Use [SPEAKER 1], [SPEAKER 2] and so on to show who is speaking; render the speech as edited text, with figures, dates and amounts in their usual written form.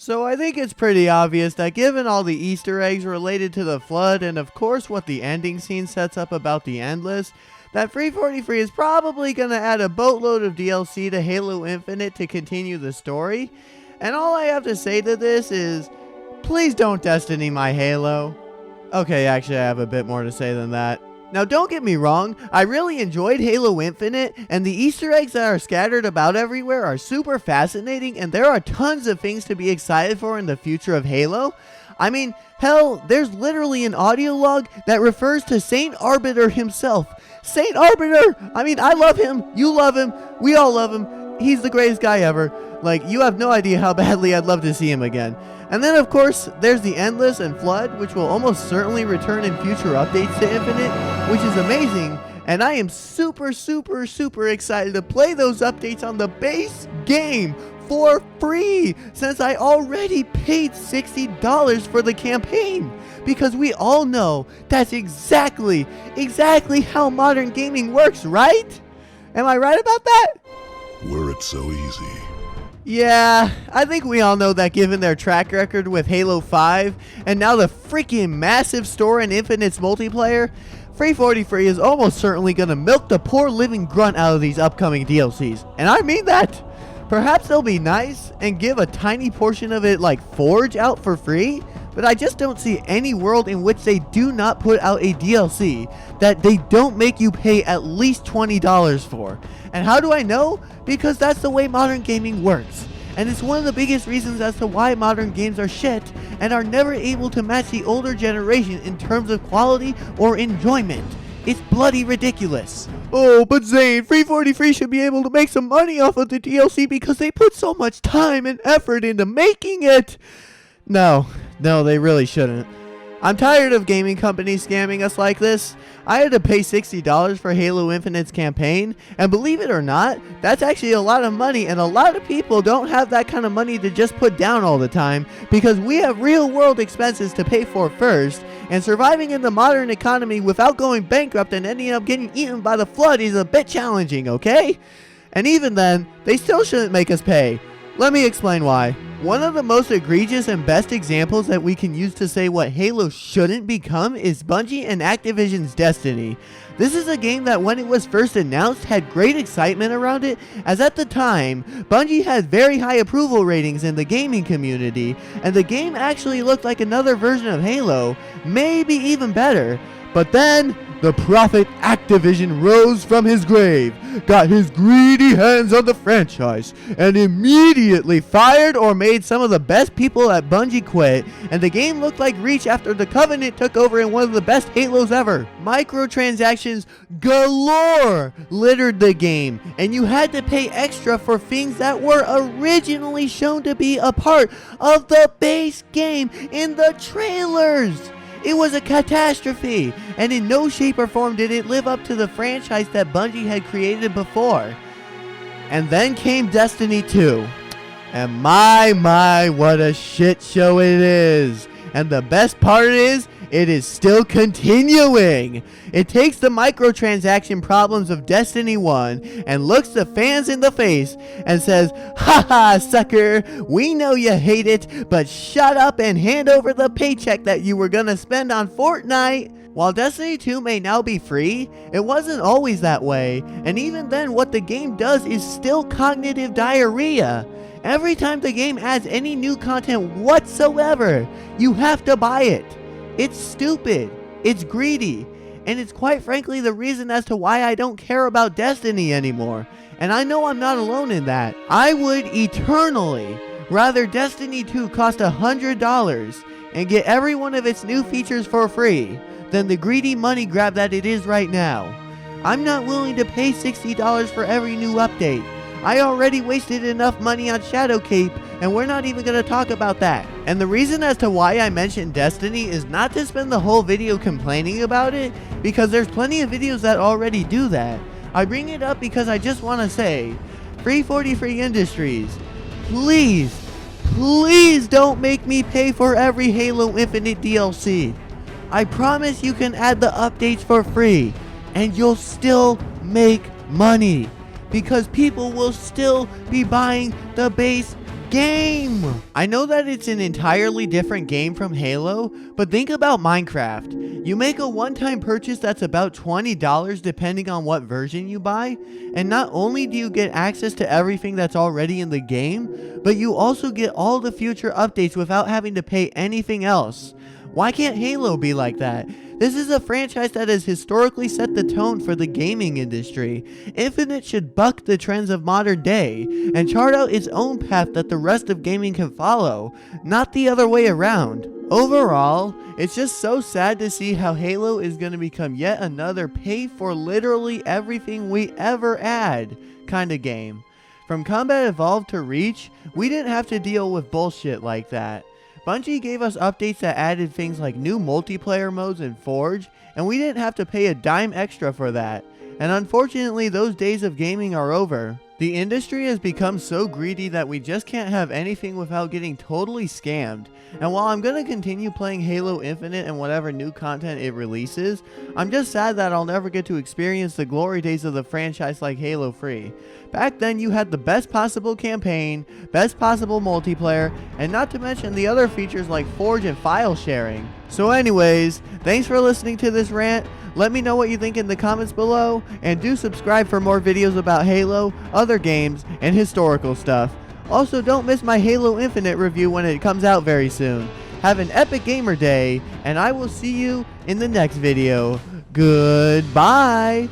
[SPEAKER 1] So I think it's pretty obvious that given all the Easter eggs related to the Flood and of course what the ending scene sets up about the Endless, that Free43 is probably going to add a boatload of DLC to Halo Infinite to continue the story. And all I have to say to this is, please don't Destiny my Halo. Okay, actually I have a bit more to say than that. Now don't get me wrong, I really enjoyed Halo Infinite, and the Easter eggs that are scattered about everywhere are super fascinating, and there are tons of things to be excited for in the future of Halo. I mean, hell, there's literally an audio log that refers to Saint Arbiter himself. Saint Arbiter! I mean, I love him, you love him, we all love him, he's the greatest guy ever. Like, you have no idea how badly I'd love to see him again. And then, of course, there's the Endless and Flood, which will almost certainly return in future updates to Infinite, which is amazing. And I am super excited to play those updates on the base game for free, since I already paid $60 for the campaign. Because we all know that's exactly how modern gaming works, right? Am I right about that?
[SPEAKER 2] Were it so easy.
[SPEAKER 1] Yeah, I think we all know that given their track record with Halo 5, and now the freaking massive store in Infinite's multiplayer, Free43 is almost certainly gonna milk the poor living grunt out of these upcoming DLCs. And I mean that! Perhaps they'll be nice and give a tiny portion of it like Forge out for free, but I just don't see any world in which they do not put out a DLC that they don't make you pay at least $20 for. And how do I know? Because that's the way modern gaming works. And it's one of the biggest reasons as to why modern games are shit and are never able to match the older generation in terms of quality or enjoyment. It's bloody ridiculous. Oh, but Zane, Free43 should be able to make some money off of the DLC because they put so much time and effort into making it. No, they really shouldn't. I'm tired of gaming companies scamming us like this. I had to pay $60 for Halo Infinite's campaign, and believe it or not, that's actually a lot of money, and a lot of people don't have that kind of money to just put down all the time, because we have real world expenses to pay for first, and surviving in the modern economy without going bankrupt and ending up getting eaten by the Flood is a bit challenging, okay? And even then, they still shouldn't make us pay. Let me explain why. One of the most egregious and best examples that we can use to say what Halo shouldn't become is Bungie and Activision's Destiny. This is a game that when it was first announced had great excitement around it, as at the time, Bungie had very high approval ratings in the gaming community, and the game actually looked like another version of Halo, maybe even better. But then, the prophet Activision rose from his grave, got his greedy hands on the franchise, and immediately fired or made some of the best people at Bungie quit, and the game looked like Reach after the Covenant took over in one of the best Halos ever. Microtransactions galore littered the game, and you had to pay extra for things that were originally shown to be a part of the base game in the trailers. It was a catastrophe, and in no shape or form did it live up to the franchise that Bungie had created before. And then came Destiny 2. And my, what a shit show it is. And the best part is, it is still continuing. It takes the microtransaction problems of Destiny 1 and looks the fans in the face and says, haha, sucker, we know you hate it, but shut up and hand over the paycheck that you were gonna spend on Fortnite. While Destiny 2 may now be free, it wasn't always that way, and even then what the game does is still cognitive diarrhea. Every time the game adds any new content whatsoever, you have to buy it. It's stupid, it's greedy, and it's quite frankly the reason as to why I don't care about Destiny anymore. And I know I'm not alone in that. I would eternally rather Destiny 2 cost $100 and get every one of its new features for free than the greedy money grab that it is right now. I'm not willing to pay $60 for every new update. I already wasted enough money on Shadowkeep, and we're not even going to talk about that. And the reason as to why I mentioned Destiny is not to spend the whole video complaining about it, because there's plenty of videos that already do that. I bring it up because I just want to say, Free43 Industries, please don't make me pay for every Halo Infinite DLC. I promise you can add the updates for free, and you'll still make money. Because people will still be buying the base game. I know that it's an entirely different game from Halo, but think about Minecraft. You make a one-time purchase that's about $20 depending on what version you buy, and not only do you get access to everything that's already in the game, but you also get all the future updates without having to pay anything else. Why can't Halo be like that? This is a franchise that has historically set the tone for the gaming industry. Infinite should buck the trends of modern day and chart out its own path that the rest of gaming can follow, not the other way around. Overall, it's just so sad to see how Halo is going to become yet another pay for literally everything we ever add kind of game. From Combat Evolved to Reach, we didn't have to deal with bullshit like that. Bungie gave us updates that added things like new multiplayer modes in Forge, and we didn't have to pay a dime extra for that. And unfortunately, those days of gaming are over. The industry has become so greedy that we just can't have anything without getting totally scammed. And while I'm going to continue playing Halo Infinite and whatever new content it releases, I'm just sad that I'll never get to experience the glory days of the franchise like Halo 3. Back then you had the best possible campaign, best possible multiplayer, and not to mention the other features like Forge and file sharing. So anyways, thanks for listening to this rant. Let me know what you think in the comments below, and do subscribe for more videos about Halo, other games, and historical stuff. Also, don't miss my Halo Infinite review when it comes out very soon. Have an epic gamer day, and I will see you in the next video. Goodbye!